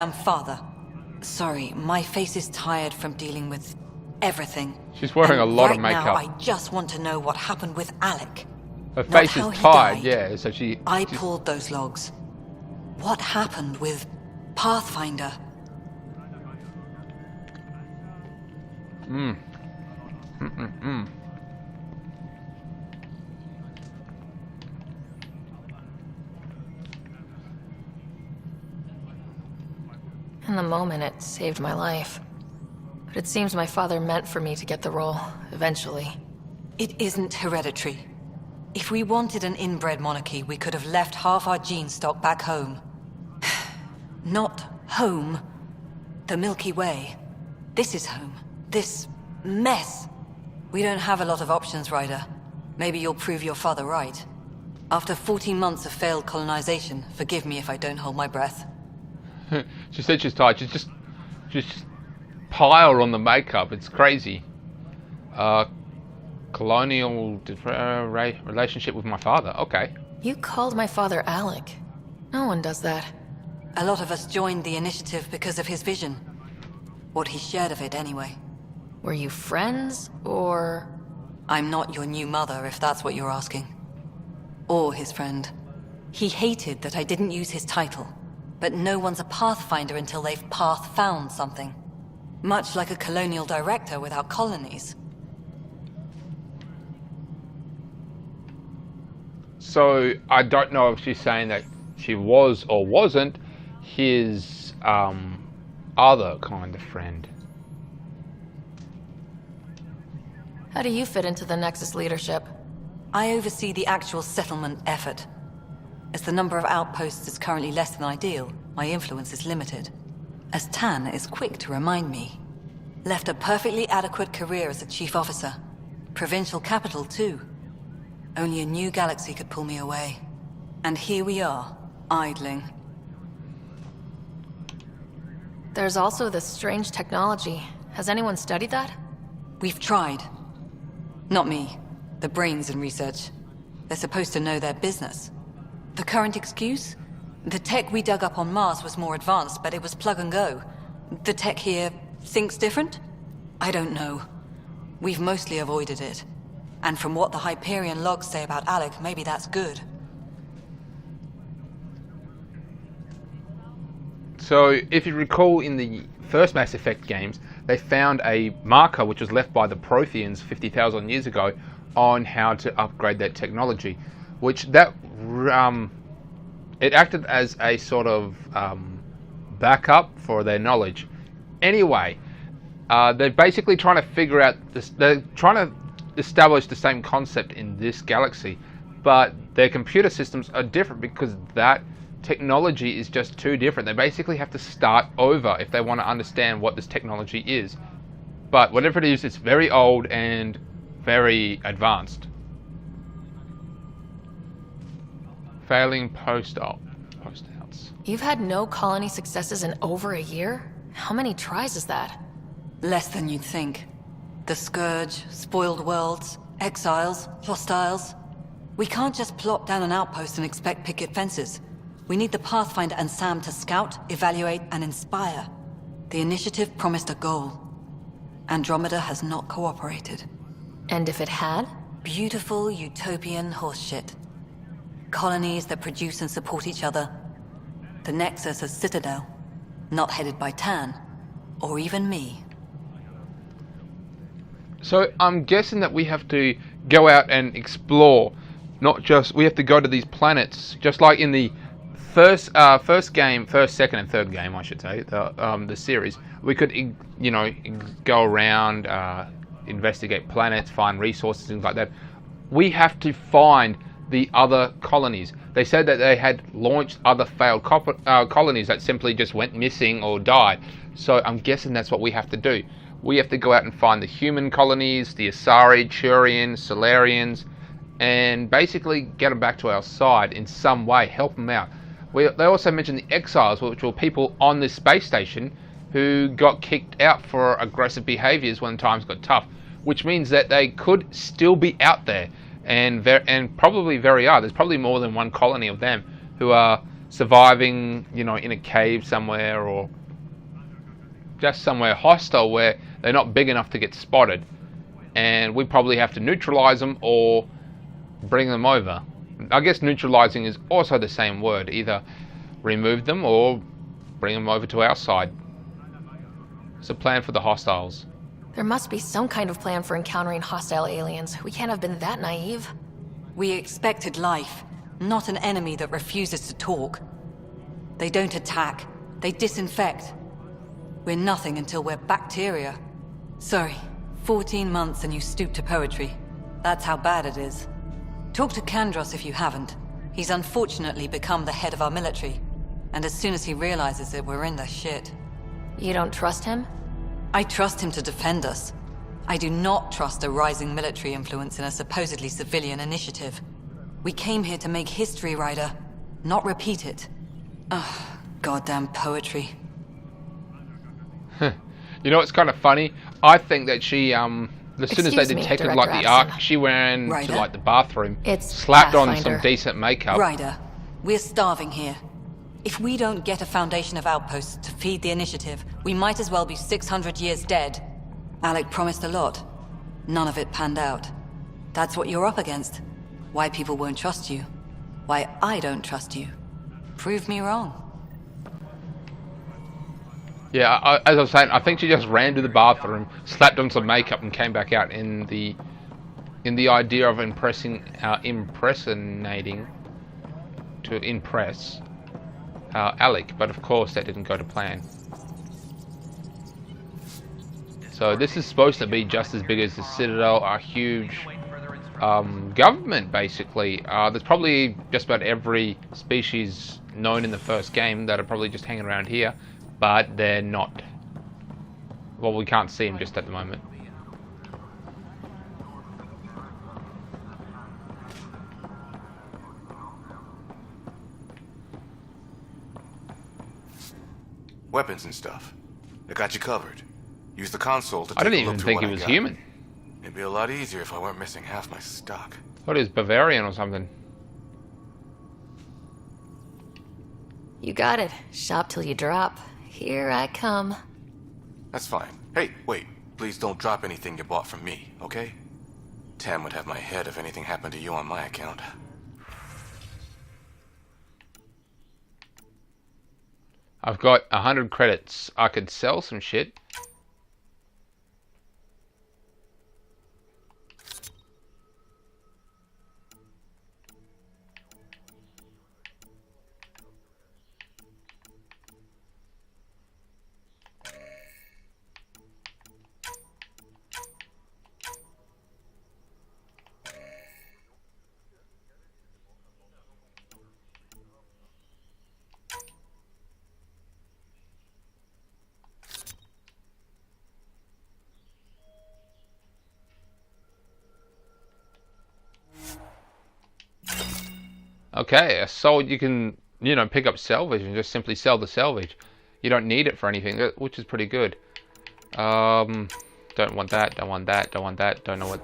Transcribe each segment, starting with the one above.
I'm father. Sorry, my face is tired from dealing with everything. She's wearing a lot of makeup. Right now, I just want to know what happened with Alec. Her face is tired, yeah, so I pulled those logs. What happened with Pathfinder? In the moment, it saved my life. But it seems my father meant for me to get the role, eventually. It isn't hereditary. If we wanted an inbred monarchy, we could have left half our gene stock back home. Not home. The Milky Way. This is home. This mess. We don't have a lot of options, Ryder. Maybe you'll prove your father right. After 14 months of failed colonization, forgive me if I don't hold my breath. She said she's tired. She's just pile on the makeup. It's crazy. Colonial relationship with my father. Okay. You called my father Alec. No one does that. A lot of us joined the initiative because of his vision. What he shared of it, anyway. Were you friends, or...? I'm not your new mother, if that's what you're asking. Or his friend. He hated that I didn't use his title. But no one's a Pathfinder until they've path-found something. Much like a colonial director without colonies. So, I don't know if she's saying that she was or wasn't his other kind of friend. How do you fit into the Nexus leadership? I oversee the actual settlement effort. As the number of outposts is currently less than ideal, my influence is limited. As Tan is quick to remind me. Left a perfectly adequate career as a chief officer. Provincial capital, too. Only a new galaxy could pull me away. And here we are, idling. There's also this strange technology. Has anyone studied that? We've tried. Not me. The brains in research. They're supposed to know their business. The current excuse? The tech we dug up on Mars was more advanced, but it was plug and go. The tech here thinks different? I don't know. We've mostly avoided it. And from what the Hyperion logs say about Alec, maybe that's good. So, if you recall in the first Mass Effect games, they found a marker which was left by the Protheans 50,000 years ago on how to upgrade that technology, which it acted as a sort of backup for their knowledge. Anyway, they're basically trying to figure out this. They're trying to establish the same concept in this galaxy, but their computer systems are different because that technology is just too different. They basically have to start over if they want to understand what this technology is. But whatever it is, it's very old and very advanced. Failing post-outs. You've had no colony successes in over a year? How many tries is that? Less than you'd think. The Scourge, spoiled worlds, exiles, hostiles. We can't just plop down an outpost and expect picket fences. We need the Pathfinder and Sam to scout, evaluate, and inspire. The initiative promised a goal. Andromeda has not cooperated. And if it had? Beautiful utopian horseshit. Colonies that produce and support each other. The Nexus as Citadel. Not headed by Tan. Or even me. So I'm guessing that we have to go out and explore. Not just... We have to go to these planets. Just like in the first, second and third game, I should say. The series. We could, go around, investigate planets, find resources, things like that. We have to find the other colonies. They said that they had launched other failed colonies that simply just went missing or died. So I'm guessing that's what we have to do. We have to go out and find the human colonies, the Asari, Turians, Solarians, and basically get them back to our side in some way, help them out. They also mentioned the exiles, which were people on this space station who got kicked out for aggressive behaviors when times got tough, which means that they could still be out there, and probably very are. There's probably more than one colony of them who are surviving, you know, in a cave somewhere, or just somewhere hostile where they're not big enough to get spotted, and we probably have to neutralize them or bring them over. I guess neutralizing is also the same word, either remove them or bring them over to our side. It's a plan for the hostiles. There must be some kind of plan for encountering hostile aliens. We can't have been that naive. We expected life, not an enemy that refuses to talk. They don't attack, they disinfect. We're nothing until we're bacteria. Sorry, 14 months and you stoop to poetry. That's how bad it is. Talk to Kandros if you haven't. He's unfortunately become the head of our military. And as soon as he realizes it, we're in the shit. You don't trust him? I trust him to defend us. I do not trust a rising military influence in a supposedly civilian initiative. We came here to make history, Ryder, not repeat it. Ugh, goddamn poetry. You know, it's kind of funny. I think that she, as soon as they Excuse me, detected, Director like, the Addison. arc, she ran Ryder? to, like, the bathroom, It's slapped on Pathfinder. some decent makeup. Ryder, we're starving here. If we don't get a foundation of outposts to feed the initiative, we might as well be 600 years dead. Alec promised a lot. None of it panned out. That's what you're up against. Why people won't trust you. Why I don't trust you. Prove me wrong. Yeah, as I was saying, I think she just ran to the bathroom, slapped on some makeup, and came back out in the idea of impersonating to impress Alec, but of course that didn't go to plan. So this is supposed to be just as big as the Citadel, a huge government, basically. There's probably just about every species known in the first game that are probably just hanging around here, but they're not. Well, we can't see them just at the moment. Weapons and stuff. I got you covered. Use the console to take I didn't a look even through think what it I was got. human. It'd be a lot easier if I weren't missing half my stock. What is Bavarian or something? You got it. Shop till you drop. Here I come. That's fine. Hey, wait. Please don't drop anything you bought from me, okay? Tam would have my head if anything happened to you on my account. I've got 100 credits. I could sell some shit. Okay, a sold, you can, you know, pick up salvage and just simply sell the salvage. You don't need it for anything, which is pretty good. Don't want that, don't want that, don't want that, don't know what.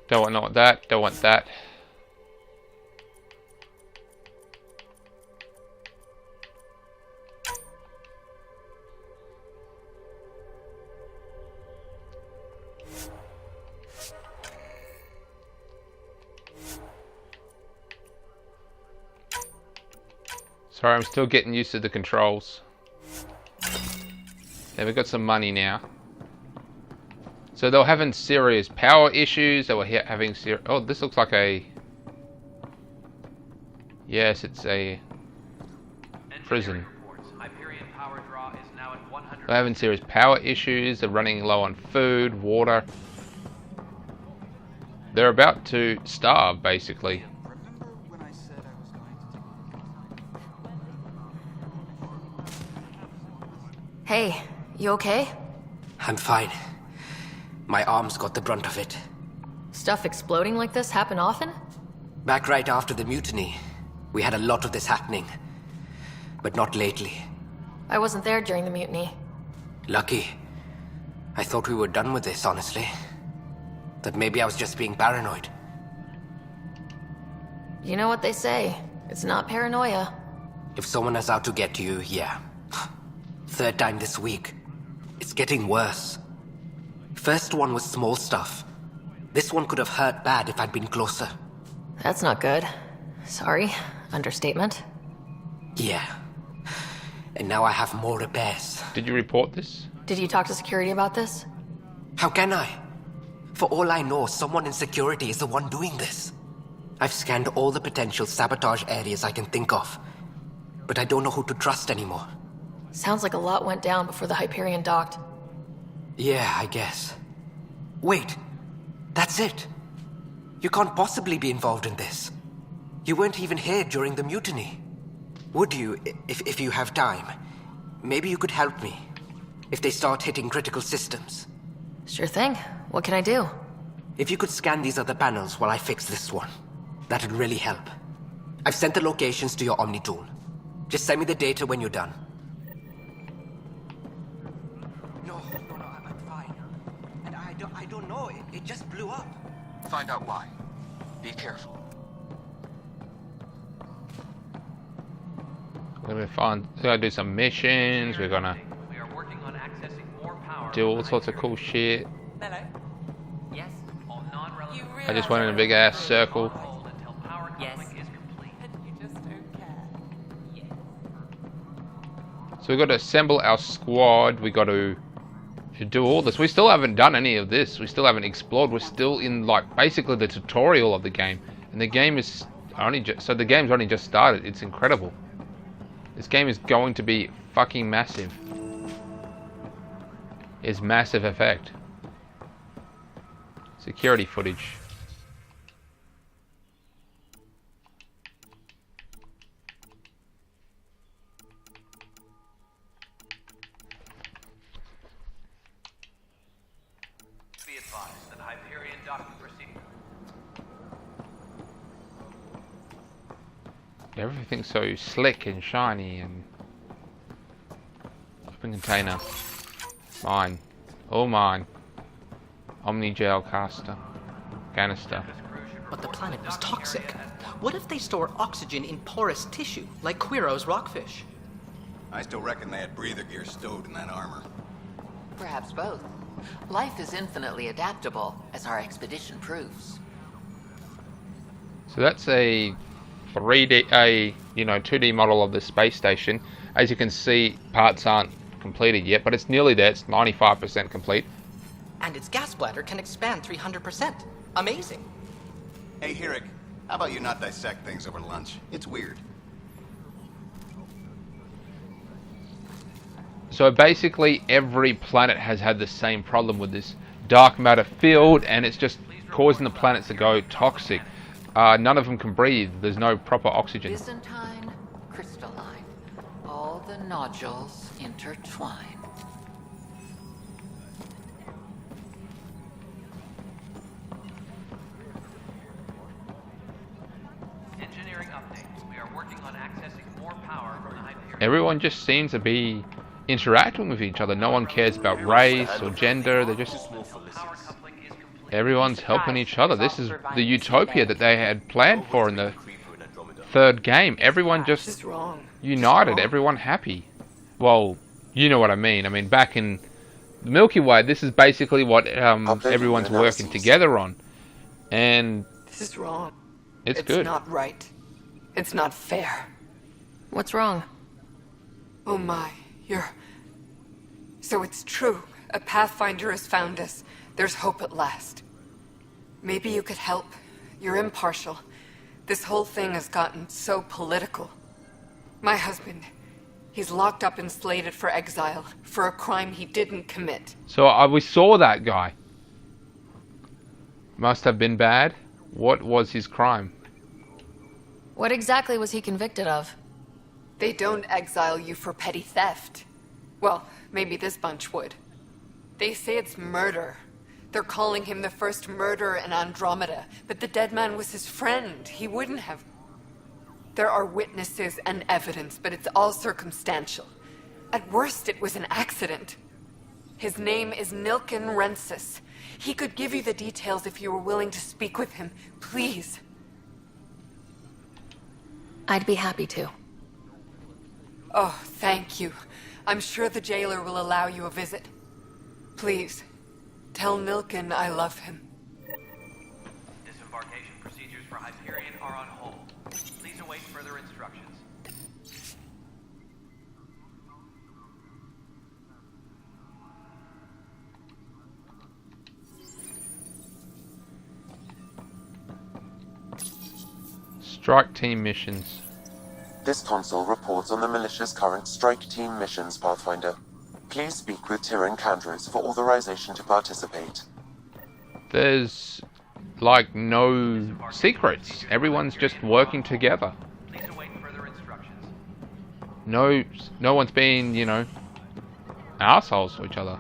Don't want that, don't want that. Sorry, I'm still getting used to the controls. Yeah, we've got some money now. So they were having serious power issues. They were having serious... Oh, this looks like a... Yes, it's a prison. They're having serious power issues. They're running low on food, water. They're about to starve, basically. Hey, you okay? I'm fine. My arms got the brunt of it. Stuff exploding like this happen often? Back right after the mutiny, we had a lot of this happening. But not lately. I wasn't there during the mutiny. Lucky. I thought we were done with this, honestly. That maybe I was just being paranoid. You know what they say. It's not paranoia. If someone is out to get you, yeah. Third time this week. It's getting worse. First one was small stuff. This one could have hurt bad if I'd been closer. That's not good. Sorry. Understatement. Yeah. And now I have more repairs. Did you report this? Did you talk to security about this? How can I? For all I know, someone in security is the one doing this. I've scanned all the potential sabotage areas I can think of. But I don't know who to trust anymore. Sounds like a lot went down before the Hyperion docked. Yeah, I guess. Wait. That's it. You can't possibly be involved in this. You weren't even here during the mutiny. Would you, if you have time? Maybe you could help me. If they start hitting critical systems. Sure thing. What can I do? If you could scan these other panels while I fix this one, that'd really help. I've sent the locations to your Omni tool. Just send me the data when you're done. No, I'm fine. And I don't know, it just blew up. Find out why. Be careful. We're gonna do some missions. We're gonna do all sorts of cool shit. Hello. Yes. You I just went in a big ass circle. Yes. And you just don't care. So we've got to assemble our squad. We got to do all this. We still haven't done any of this. We still haven't explored. We're still in like basically the tutorial of the game, and the game is only so the game's only just started. It's incredible. This game is going to be fucking massive. It's massive effect. Security footage. Be advised that Hyperion docking proceeding. Everything's so slick and shiny and open container. Mine. All mine. Omni gel caster. Canister. But the planet was toxic. What if they store oxygen in porous tissue, like Quiro's rockfish? I still reckon they had breather gear stowed in that armor. Perhaps both. Life is infinitely adaptable, as our expedition proves. So that's a 3D, 2D model of the space station. As you can see, parts aren't completed yet, but it's nearly there. It's 95% complete. And its gas bladder can expand 300%. Amazing. Hey, Hirik, how about you not dissect things over lunch? It's weird. So basically every planet has had the same problem with this dark matter field, and it's just causing the planets to go toxic. None of them can breathe. There's no proper oxygen. Byzantine, crystalline. All the nodules intertwine. Engineering update. We are working on accessing more power from the Hyperion. Everyone just seems to be interacting with each other. No one cares about race or gender. They're just... Everyone's helping each other. This is the utopia that they had planned for in the third game. Everyone just united. Everyone happy. Well, you know what I mean. I mean, back in the Milky Way, this is basically what everyone's working together on. And this is wrong. It's good. It's not right. It's not fair. What's wrong? Oh my, So it's true. A Pathfinder has found us. There's hope at last. Maybe you could help. You're impartial. This whole thing has gotten so political. My husband, he's locked up and slated for exile for a crime he didn't commit. So we saw that guy. Must have been bad. What was his crime? What exactly was he convicted of? They don't exile you for petty theft. Well, maybe this bunch would. They say it's murder. They're calling him the first murderer in Andromeda, but the dead man was his friend. He wouldn't have... There are witnesses and evidence, but it's all circumstantial. At worst, it was an accident. His name is Nilken Rensis. He could give you the details if you were willing to speak with him. Please. I'd be happy to. Oh, thank you. I'm sure the jailer will allow you a visit. Please, tell Milken I love him. Disembarkation procedures for Hyperion are on hold. Please await further instructions. Strike team missions. This console reports on the militia's current strike team missions, Pathfinder. Please speak with Tyrion Kandros for authorization to participate. There's like no secrets. Everyone's just working together. Please await further instructions. No one's being, you know, assholes to each other.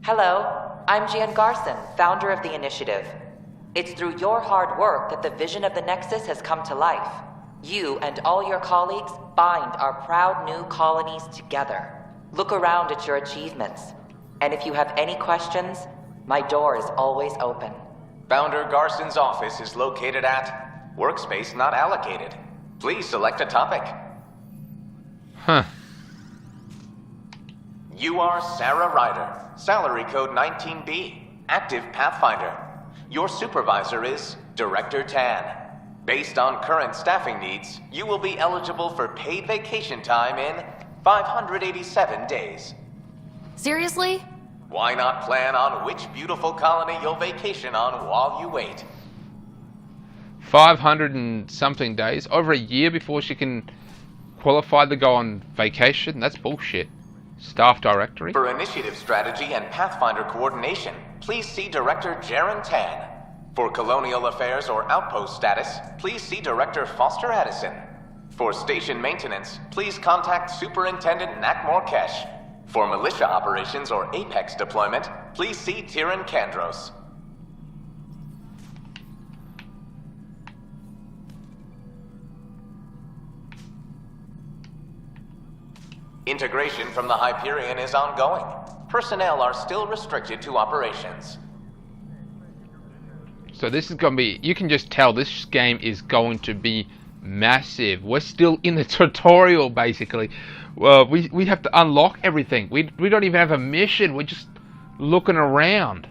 Hello, I'm Gian Garson, founder of the Initiative. It's through your hard work that the vision of the Nexus has come to life. You and all your colleagues bind our proud new colonies together. Look around at your achievements. And if you have any questions, my door is always open. Founder Garson's office is located at Workspace Not Allocated. Please select a topic. Huh. You are Sarah Ryder, salary code 19B, active Pathfinder. Your supervisor is Director Tan. Based on current staffing needs, you will be eligible for paid vacation time in 587 days. Seriously? Why not plan on which beautiful colony you'll vacation on while you wait? 500 and something days, over a year before she can qualify to go on vacation. That's bullshit. Staff directory. For initiative strategy and Pathfinder coordination, please see Director Jaren Tan. For colonial affairs or outpost status, please see Director Foster Addison. For station maintenance, please contact Superintendent Nakmor Kesh. For militia operations or Apex deployment, please see Tyrion Kandros. Integration from the Hyperion is ongoing. Personnel are still restricted to operations. So this is going to be, you can just tell this game is going to be massive. We're still in the tutorial, basically. We have to unlock everything. We don't even have a mission. We're just looking around.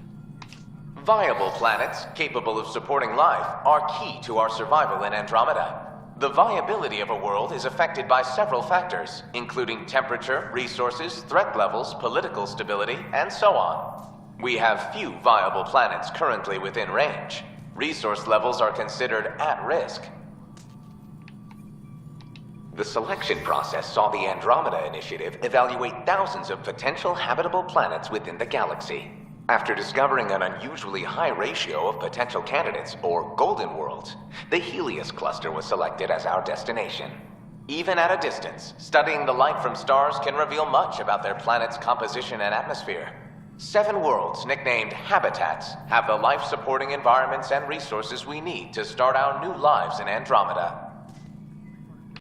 Viable planets capable of supporting life are key to our survival in Andromeda. The viability of a world is affected by several factors, including temperature, resources, threat levels, political stability, and so on. We have few viable planets currently within range. Resource levels are considered at risk. The selection process saw the Andromeda Initiative evaluate thousands of potential habitable planets within the galaxy. After discovering an unusually high ratio of potential candidates, or golden worlds, the Helios cluster was selected as our destination. Even at a distance, studying the light from stars can reveal much about their planet's composition and atmosphere. 7 worlds, nicknamed habitats, have the life-supporting environments and resources we need to start our new lives in Andromeda.